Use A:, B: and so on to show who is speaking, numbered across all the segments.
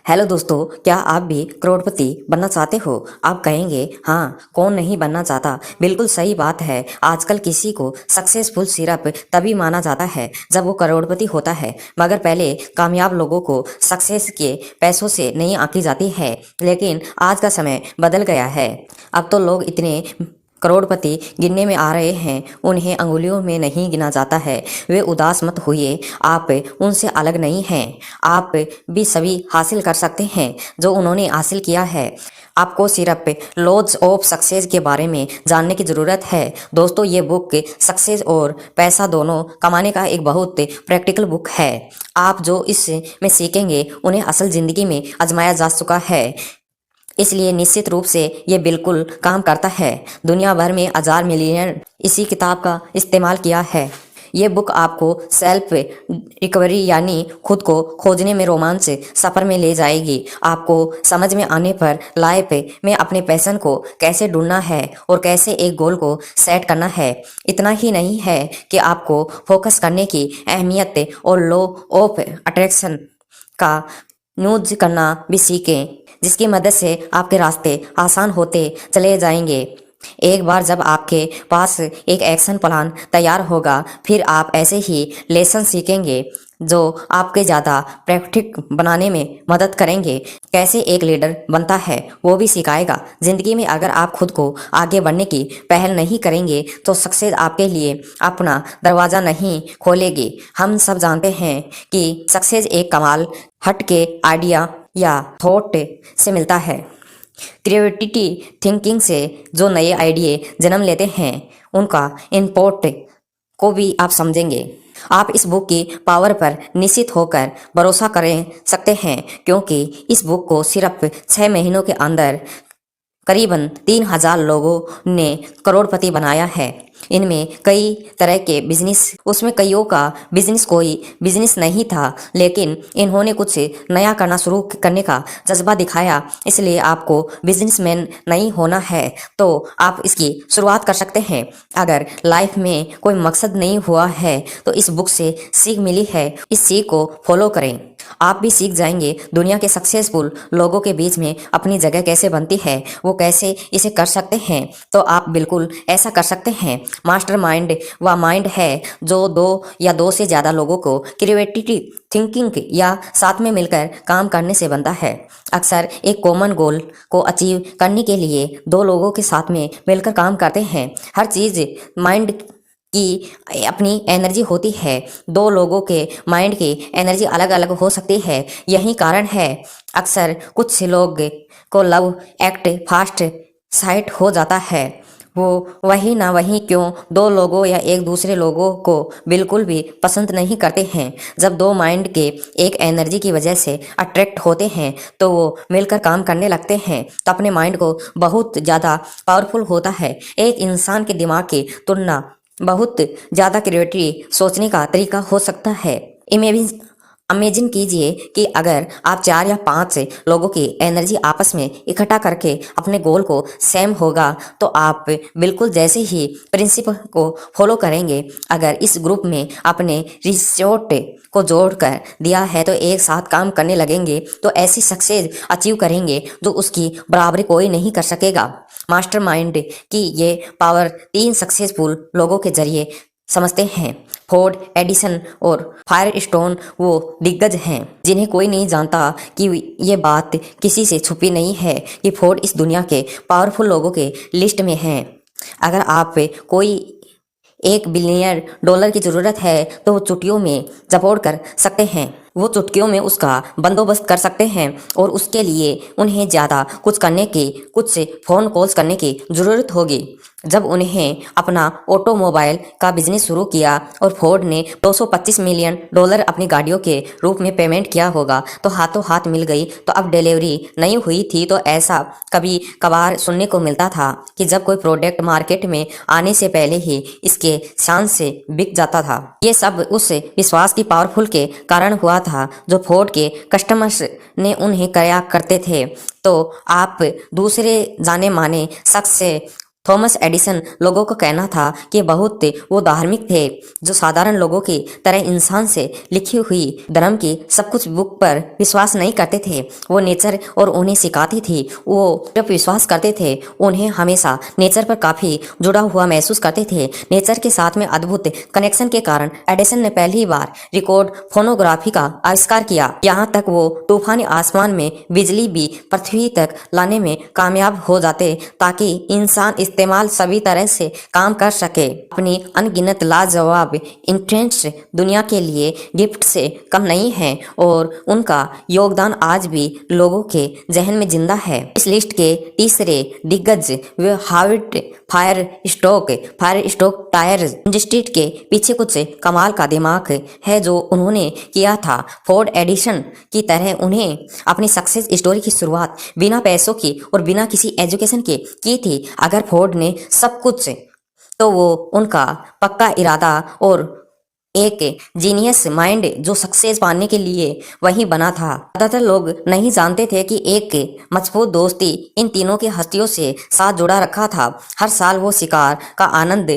A: Hello दोस्तों, क्या आप भी करोड़पति बनना चाहते हो? आप कहेंगे हाँ, कौन नहीं बनना चाहता। बिल्कुल सही बात है। आजकल किसी को सक्सेसफुल सिर्फ तभी माना जाता है जब वो करोड़पति होता है, मगर पहले कामयाब लोगों को सक्सेस के पैसों से नहीं आंकी जाती है। लेकिन आज का समय बदल गया है। अब तो लोग इतने करोड़पति गिनने में आ रहे हैं, उन्हें अंगुलियों में नहीं गिना जाता है। वे उदास मत होइए, आप उनसे अलग नहीं हैं। आप भी सभी हासिल कर सकते हैं जो उन्होंने हासिल किया है। आपको सिर्फ लॉज ऑफ सक्सेस के बारे में जानने की ज़रूरत है। दोस्तों, ये बुक सक्सेस और पैसा दोनों कमाने का एक बहुत प्रैक्टिकल बुक है। आप जो इसमें सीखेंगे उन्हें असल ज़िंदगी में आजमाया जा चुका है, इसलिए निश्चित रूप से ये बिल्कुल काम करता है। दुनिया भर में 1000 मिलियन इसी किताब का इस्तेमाल किया है। ये बुक आपको सेल्फ रिकवरी यानी खुद को खोजने में रोमांच सफ़र में ले जाएगी। आपको समझ में आने पर लाइफ में अपने पैशन को कैसे ढूंढना है और कैसे एक गोल को सेट करना है। इतना ही नहीं है कि आपको फोकस करने की अहमियत और लॉ ऑफ अट्रैक्शन का यूज करना भी सीखें, जिसकी मदद से आपके रास्ते आसान होते चले जाएंगे। एक बार जब आपके पास एक एक्शन प्लान तैयार होगा, फिर आप ऐसे ही लेसन सीखेंगे जो आपके ज़्यादा प्रैक्टिक बनाने में मदद करेंगे। कैसे एक लीडर बनता है वो भी सिखाएगा। ज़िंदगी में अगर आप खुद को आगे बढ़ने की पहल नहीं करेंगे तो सक्सेस आपके लिए अपना दरवाज़ा नहीं खोलेगी। हम सब जानते हैं कि सक्सेस एक कमाल हट के आइडिया या थॉट से मिलता है। क्रिएटिविटी थिंकिंग से जो नए आइडिया जन्म लेते हैं, उनका इम्पोर्ट को भी आप समझेंगे। आप इस बुक की पावर पर निश्चित होकर भरोसा कर सकते हैं, क्योंकि इस बुक को सिर्फ 6 महीनों के अंदर करीबन 3000 लोगों ने करोड़पति बनाया है। इनमें कई तरह के बिजनेस, उसमें कईयों का बिजनेस कोई बिजनेस नहीं था, लेकिन इन्होंने कुछ नया करना शुरू करने का जज्बा दिखाया। इसलिए आपको बिजनेसमैन नहीं होना है तो आप इसकी शुरुआत कर सकते हैं। अगर लाइफ में कोई मकसद नहीं हुआ है तो इस बुक से सीख मिली है, इस सीख को फॉलो करें। आप भी सीख जाएंगे दुनिया के सक्सेसफुल लोगों के बीच में अपनी जगह कैसे बनती है, वो कैसे इसे कर सकते हैं। तो आप बिल्कुल ऐसा कर सकते हैं। मास्टरमाइंड वह माइंड है जो दो या दो से ज़्यादा लोगों को क्रिएटिविटी थिंकिंग या साथ में मिलकर काम करने से बनता है। अक्सर एक कॉमन गोल को अचीव करने के लिए दो लोगों के साथ में मिलकर काम करते हैं। हर चीज़ माइंड की अपनी एनर्जी होती है। दो लोगों के माइंड की एनर्जी अलग अलग हो सकती है। यही कारण है अक्सर कुछ लोग को लव एक्ट फास्ट साइट हो जाता है। वो वही ना वही क्यों दो लोगों या एक दूसरे लोगों को बिल्कुल भी पसंद नहीं करते हैं। जब दो माइंड के एक एनर्जी की वजह से अट्रैक्ट होते हैं तो वो मिलकर काम करने लगते हैं तो अपने माइंड को बहुत ज़्यादा पावरफुल होता है। एक इंसान के दिमाग की तुलना बहुत ज़्यादा क्रिएटिव सोचने का तरीका हो सकता है। इमेजिन कीजिए कि अगर आप 4 या 5 लोगों की एनर्जी आपस में इकट्ठा करके अपने गोल को सेम होगा तो आप बिल्कुल जैसे ही प्रिंसिपल को फॉलो करेंगे। अगर इस ग्रुप में अपने रिसोर्ट को जोड़कर दिया है तो एक साथ काम करने लगेंगे तो ऐसी सक्सेस अचीव करेंगे जो उसकी बराबरी कोई नहीं कर सकेगा। मास्टरमाइंड की ये पावर 3 सक्सेसफुल लोगों के जरिए समझते हैं। फोर्ड, एडिसन और फायरस्टोन वो दिग्गज हैं जिन्हें कोई नहीं जानता कि ये बात किसी से छुपी नहीं है कि फोर्ड इस दुनिया के पावरफुल लोगों के लिस्ट में हैं। अगर आप कोई $1 बिलियन की ज़रूरत है तो वो चुटकियों में जपोड़ कर सकते हैं। वो चुटकियों में उसका बंदोबस्त कर सकते हैं और उसके लिए उन्हें ज़्यादा कुछ करने की, कुछ फ़ोन कॉल्स करने की ज़रूरत होगी। जब उन्हें अपना ऑटोमोबाइल का बिजनेस शुरू किया और फोर्ड ने $225 मिलियन अपनी गाड़ियों के रूप में पेमेंट किया होगा तो हाथों हाथ मिल गई। तो अब डिलीवरी नहीं हुई थी तो ऐसा कभी कभार सुनने को मिलता था कि जब कोई प्रोडक्ट मार्केट में आने से पहले ही इसके शान से बिक जाता था। ये सब उस विश्वास की पावरफुल के कारण हुआ था जो फोर्ड के कस्टमर्स ने उन्हें किया करते थे। तो आप दूसरे जाने माने शख्स से थॉमस एडिसन लोगों का कहना था कि बहुत वो धार्मिक थे जो साधारण लोगों की तरह इंसान से लिखी हुई धर्म की सब कुछ बुक पर विश्वास नहीं करते थे। वो नेचर और उन्हें सिखाती थी। वो जब विश्वास करते थे उन्हें हमेशा नेचर पर काफी जुड़ा हुआ महसूस करते थे। नेचर के साथ में अद्भुत कनेक्शन के कारण एडिसन ने पहली बार रिकॉर्ड फोनोग्राफी का आविष्कार किया। यहाँ तक वो तूफानी आसमान में बिजली भी पृथ्वी तक लाने में कामयाब हो जाते ताकि इंसान इस्तेमाल सभी तरह से काम कर सके। अपनी अनगिनत लाजवाब इंट्रेंस दुनिया के लिए गिफ्ट से कम नहीं है और उनका योगदान आज भी लोगों के जहन में जिंदा है। इस लिस्ट के तीसरे दिग्गज वे Harvard Firestone tyre industry के पीछे कुछ कमाल का दिमाग है जो उन्होंने किया था। फोर्ड एडिशन की तरह उन्हें अपनी सक्सेस स्टोरी की शुरुआत बिना पैसों की और बिना किसी एजुकेशन के की थी। अगर फोर्ड ने सब कुछ तो वो उनका पक्का इरादा और एक जीनियस माइंड जो सक्सेस पाने के लिए वही बना था। ज्यादातर लोग नहीं जानते थे कि एक मजबूत दोस्ती इन तीनों की हस्तियों से साथ जुड़ा रखा था। हर साल वो शिकार का आनंद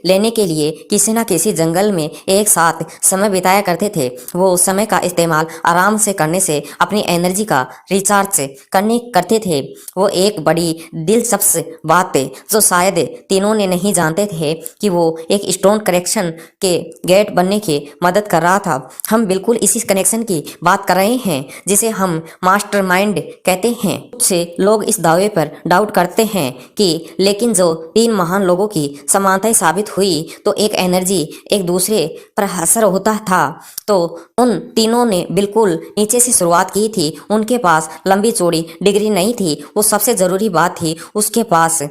A: लेने के लिए किसी न किसी जंगल में एक साथ समय बिताया करते थे। वो समय का इस्तेमाल आराम से करने से अपनी एनर्जी का रिचार्ज करते थे। वो एक बड़ी दिलचस्प बात जो शायद तीनों ने नहीं जानते थे कि वो एक स्टोन करेक्शन के गेट बनने की मदद कर रहा था। हम बिल्कुल इसी कनेक्शन की बात कर रहे हैं जिसे हम मास्टरमाइंड कहते हैं। से लोग इस दावे पर डाउट करते हैं कि लेकिन जो तीन महान लोगों की समानताएं साबित हुई तो एक एनर्जी एक दूसरे पर असर होता था। तो उन तीनों ने बिल्कुल नीचे से शुरुआत की थी। उनके पास लंबी चौड़ी डिग्री नहीं थी। वो सबसे जरूरी बात थी उसके पास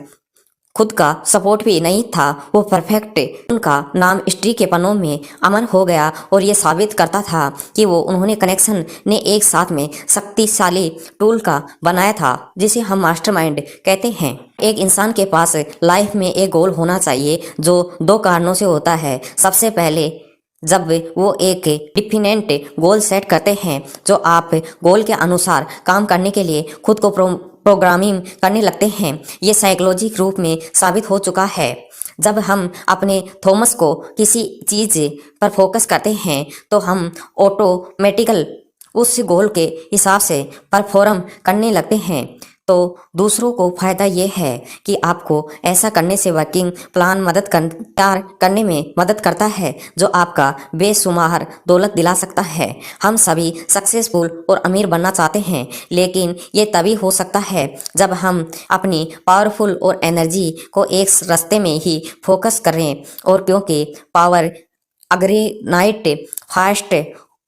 A: खुद का सपोर्ट भी नहीं था। वो परफेक्ट। उनका नाम हिस्ट्री के पन्नों में अमर हो गया और ये साबित करता था कि वो उन्होंने कनेक्शन ने एक साथ में शक्तिशाली टूल का बनाया था जिसे हम मास्टरमाइंड कहते हैं। एक इंसान के पास लाइफ में एक गोल होना चाहिए जो दो कारणों से होता है। सबसे पहले जब वो एक डिफिनेंट गोल सेट करते हैं जो आप गोल के अनुसार काम करने के लिए खुद को प्रोग्रामिंग करने लगते हैं। ये साइकोलॉजिक रूप में साबित हो चुका है। जब हम अपने थॉमस को किसी चीज पर फोकस करते हैं तो हम ऑटोमेटिकल उस गोल के हिसाब से परफॉर्म करने लगते हैं। तो दूसरों को फायदा ये है कि आपको ऐसा करने से वर्किंग प्लान तैयार करने में मदद करता है जो आपका बेशुमार दौलत दिला सकता है। हम सभी सक्सेसफुल और अमीर बनना चाहते हैं लेकिन ये तभी हो सकता है जब हम अपनी पावरफुल और एनर्जी को एक रास्ते में ही फोकस करें। और क्योंकि पावर अग्रेनाइट फास्ट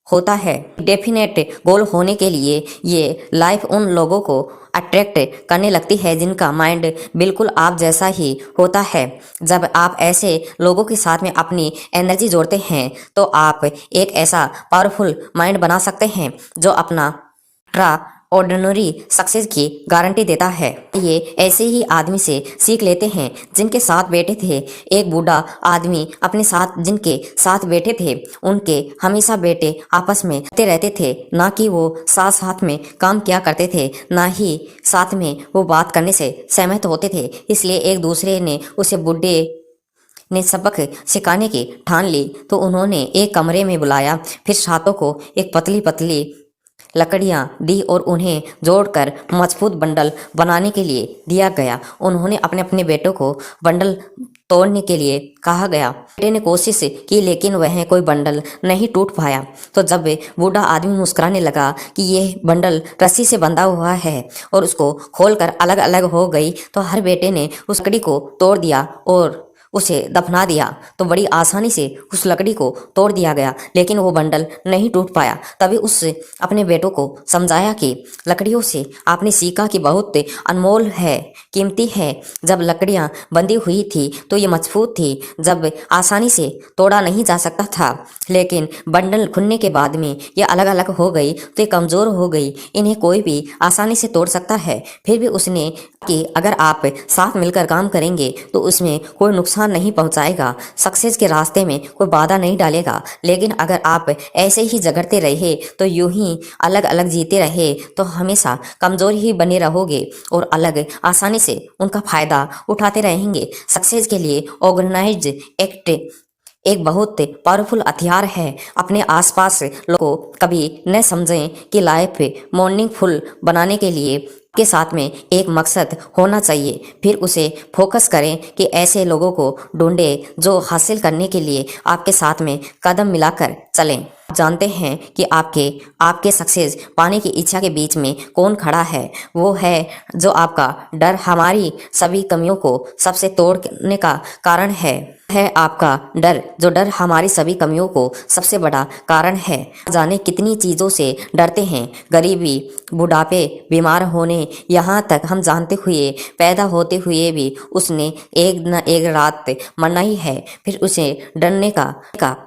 A: होता है डेफिनेट गोल होने के लिए ये लाइफ उन लोगों को अट्रैक्ट करने लगती है जिनका माइंड बिल्कुल आप जैसा ही होता है। जब आप ऐसे लोगों के साथ में अपनी एनर्जी जोड़ते हैं तो आप एक ऐसा पावरफुल माइंड बना सकते हैं जो अपना ऑर्डिनरी सक्सेस की गारंटी देता है। ये ऐसे ही आदमी से सीख लेते हैं जिनके साथ बैठे थे। एक बूढ़ा आदमी अपने साथ जिनके साथ बैठे थे उनके हमेशा बेटे आपस में रहते थे। ना कि वो साथ साथ में काम किया करते थे ना ही साथ में वो बात करने से सहमत होते थे। इसलिए एक दूसरे ने उसे बूढ़े ने सबक सिखाने की ठान ली तो उन्होंने एक कमरे में बुलाया। फिर सातों को एक पतली पतली लकड़ियां दी और उन्हें जोड़कर मजबूत बंडल बनाने के लिए दिया गया। उन्होंने अपने अपने बेटों को बंडल तोड़ने के लिए कहा गया। बेटे ने कोशिश की लेकिन वह कोई बंडल नहीं टूट पाया। तो जब बूढ़ा आदमी मुस्कुराने लगा कि यह बंडल रस्सी से बंधा हुआ है और उसको खोलकर अलग अलग हो गई तो हर बेटे ने उस लकड़ी को तोड़ दिया और उसे दफना दिया। तो बड़ी आसानी से उस लकड़ी को तोड़ दिया गया लेकिन वो बंडल नहीं टूट पाया। तभी उसने अपने बेटों को समझाया कि लकड़ियों से आपने सीखा कि बहुत अनमोल है, कीमती है। जब लकड़ियां बंधी हुई थी तो ये मजबूत थी, जब आसानी से तोड़ा नहीं जा सकता था। लेकिन बंडल खुलने के बाद में ये अलग अलग हो गई तो ये कमजोर हो गई, इन्हें कोई भी आसानी से तोड़ सकता है। फिर भी उसने कि अगर आप साथ मिलकर काम करेंगे तो उसमें कोई नुकसान नुकसान नहीं पहुंचाएगा, सक्सेस के रास्ते में कोई बाधा नहीं डालेगा। लेकिन अगर आप ऐसे ही झगड़ते रहे तो यूं ही अलग अलग जीते रहे तो हमेशा कमजोर ही बने रहोगे और अलग आसानी से उनका फायदा उठाते रहेंगे। सक्सेस के लिए ऑर्गेनाइज्ड एक्ट एक बहुत पावरफुल हथियार है। अपने आसपास लोगों को कभी न समझें कि लाइफ मॉर्निंग फुल बनाने के लिए के साथ में एक मकसद होना चाहिए, फिर उसे फोकस करें कि ऐसे लोगों को ढूंढें जो हासिल करने के लिए आपके साथ में कदम मिलाकर चलें। आप जानते हैं कि आपके सक्सेस पाने की इच्छा के बीच में कौन खड़ा है? वो है जो आपका डर हमारी सभी कमियों को सबसे तोड़ने का कारण है आपका डर, जो डर हमारी सभी कमियों को सबसे बड़ा कारण है। जाने कितनी चीज़ों से डरते हैं, गरीबी, बुढ़ापे, बीमार होने, यहाँ तक हम जानते हुए पैदा होते हुए भी उसने एक न एक रात मरना ही है। फिर उसे डरने का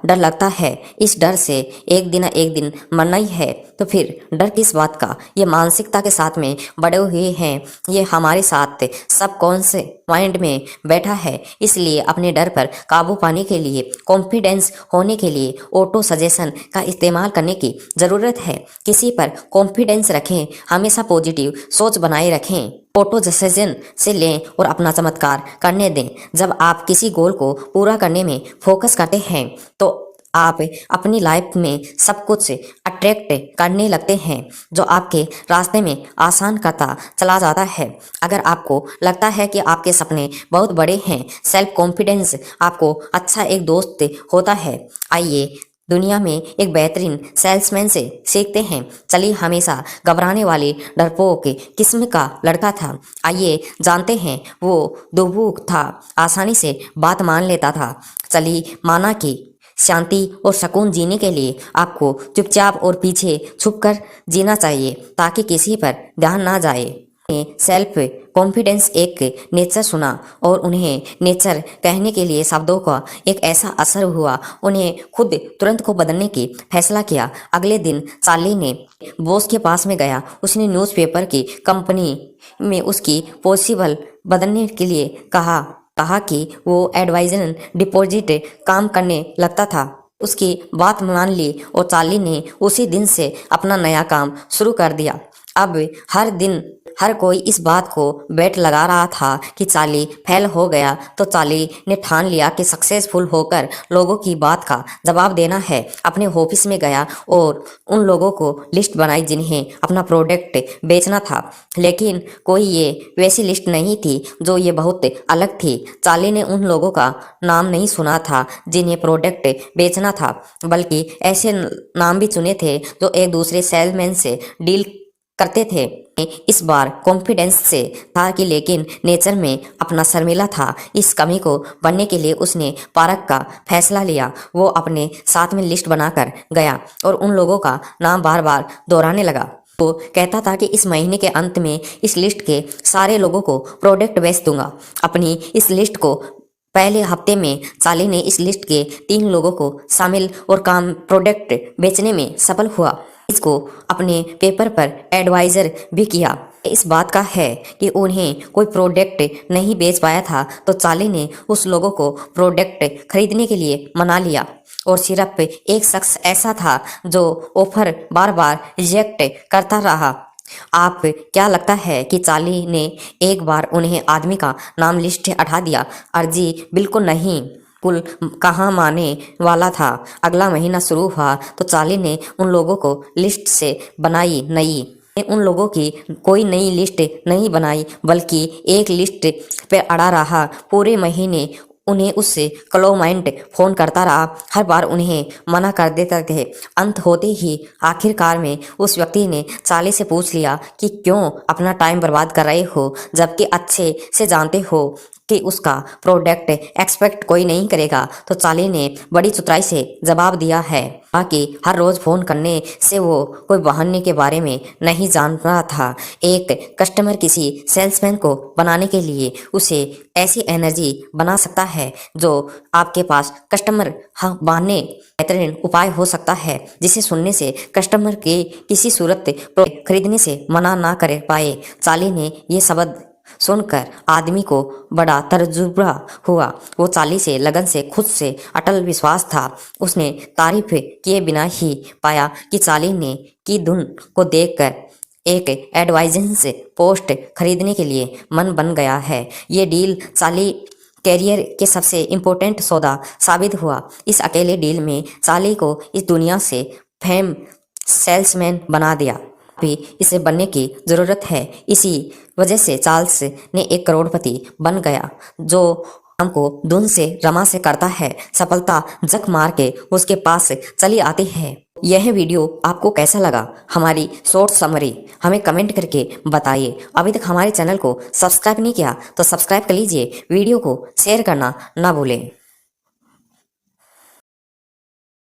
A: डर लगता है, इस डर से एक दिन मरना ही है। तो फिर डर किस बात का? ये मानसिकता के साथ में बड़े हुए हैं, ये हमारे साथ सबकॉन्शियस माइंड में बैठा है। इसलिए अपने डर पर काबू पाने के लिए, कॉन्फिडेंस होने के लिए ऑटो सजेशन का इस्तेमाल करने की ज़रूरत है। किसी पर कॉन्फिडेंस रखें, हमेशा पॉजिटिव सोच बनाए रखें। ऑटो सजेशन से लें और अपना चमत्कार करने दें। जब आप किसी गोल को पूरा करने में फोकस करते हैं तो आप अपनी लाइफ में सब कुछ अट्रैक्ट करने लगते हैं जो आपके रास्ते में आसान करता चला जाता है। अगर आपको लगता है कि आपके सपने बहुत बड़े हैं, सेल्फ कॉन्फिडेंस आपको अच्छा एक दोस्त होता है। आइए दुनिया में एक बेहतरीन सेल्समैन से सीखते हैं। चलिए, हमेशा घबराने वाले डरपोक किस्म का लड़का था। आइए जानते हैं, वो दुबूक था, आसानी से बात मान लेता था। चलिए माना कि शांति और सुकून जीने के लिए आपको चुपचाप और पीछे छुपकर जीना चाहिए ताकि किसी पर ध्यान ना जाए। सेल्फ कॉन्फिडेंस एक नेचर सुना और उन्हें नेचर कहने के लिए शब्दों का एक ऐसा असर हुआ, उन्हें खुद तुरंत को बदलने की फैसला किया। अगले दिन चार्ली ने बॉस के पास में गया। उसने न्यूज़पेपर की कंपनी में उसकी पॉसिबल बदलने के लिए कहा कि वो एडवाइजर डिपॉजिट काम करने लगता था। उसकी बात मान ली और चार्ली ने उसी दिन से अपना नया काम शुरू कर दिया। अब हर कोई इस बात को बेट लगा रहा था कि चार्ली फेल हो गया, तो चार्ली ने ठान लिया कि सक्सेसफुल होकर लोगों की बात का जवाब देना है। अपने ऑफिस में गया और उन लोगों को लिस्ट बनाई जिन्हें अपना प्रोडक्ट बेचना था, लेकिन कोई ये वैसी लिस्ट नहीं थी जो ये बहुत अलग थी। चार्ली ने उन लोगों का नाम नहीं सुना था जिन्हें प्रोडक्ट बेचना था, बल्कि ऐसे नाम भी चुने थे जो एक दूसरे सेल्समैन से डील करते थे। इस बार कॉन्फिडेंस से था कि लेकिन नेचर में अपना शर्मिला था। इस कमी को बढ़ने के लिए उसने पार्क का फैसला लिया। वो अपने साथ में लिस्ट बनाकर गया और उन लोगों का नाम बार बार दोहराने लगा। वो कहता था कि इस महीने के अंत में इस लिस्ट के सारे लोगों को प्रोडक्ट बेच दूंगा। अपनी इस लिस्ट को पहले हफ्ते में चार्ली ने इस लिस्ट के 3 लोगों को शामिल और काम प्रोडक्ट बेचने में सफल हुआ। इसको अपने पेपर पर एडवाइजर भी किया। इस बात का है कि उन्हें कोई प्रोडक्ट नहीं बेच पाया था, तो चार्ली ने उस लोगों को प्रोडक्ट खरीदने के लिए मना लिया और सिर्फ एक शख्स ऐसा था जो ऑफर बार बार रिजेक्ट करता रहा। आप क्या लगता है कि चार्ली ने एक बार उन्हें आदमी का नाम लिस्ट हटा दिया? अर्जी बिल्कुल नहीं। कुल कहाँ माने वाला था। अगला महीना शुरू हुआ तो चार्ली ने उन लोगों को लिस्ट से बनाई नई उन लोगों की कोई नई लिस्ट नहीं बनाई, बल्कि एक लिस्ट पे अड़ा रहा। पूरे महीने उन्हें उससे क्लाइंट फोन करता रहा, हर बार उन्हें मना कर देते थे। अंत होते ही आखिरकार में उस व्यक्ति ने चार्ली से पूछ लिया कि क्यों अपना टाइम बर्बाद कर रहे हो, जबकि अच्छे से जानते हो कि उसका प्रोडक्ट एक्सपेक्ट कोई नहीं करेगा। तो चार्ली ने बड़ी चतुराई से जवाब दिया है कि हर रोज फोन करने से वो कोई बहाने के बारे में नहीं जान रहा था। एक कस्टमर किसी सेल्समैन को बनाने के लिए उसे ऐसी एनर्जी बना सकता है जो आपके पास कस्टमर बनाने बेहतरीन उपाय हो सकता है, जिसे सुनने से कस्टमर के किसी सूरत खरीदने से मना ना कर पाए। चार्ली ने ये शब्द सुनकर आदमी को बड़ा तजुर्बा हुआ। वो चाली से लगन से खुद से अटल विश्वास था। उसने तारीफ किए बिना ही पाया कि चाली ने की धुन को देखकर एक एडवाइजेंस पोस्ट खरीदने के लिए मन बन गया है। ये डील चाली कैरियर के सबसे इम्पोर्टेंट सौदा साबित हुआ। इस अकेले डील में चाली को इस दुनिया से फेम सेल्समैन बना दिया। भी इसे बनने की जरूरत है। इसी वजह से चार्ल्स ने एक करोड़पति बन गया जो काम को धुन से रमा से करता है। सफलता जक मार के उसके पास चली आती है। यह वीडियो आपको कैसा लगा? हमारी शॉर्ट समरी हमें कमेंट करके बताइए। अभी तक हमारे चैनल को सब्सक्राइब नहीं किया तो सब्सक्राइब कर लीजिए। वीडियो को शेयर करना ना भूलें।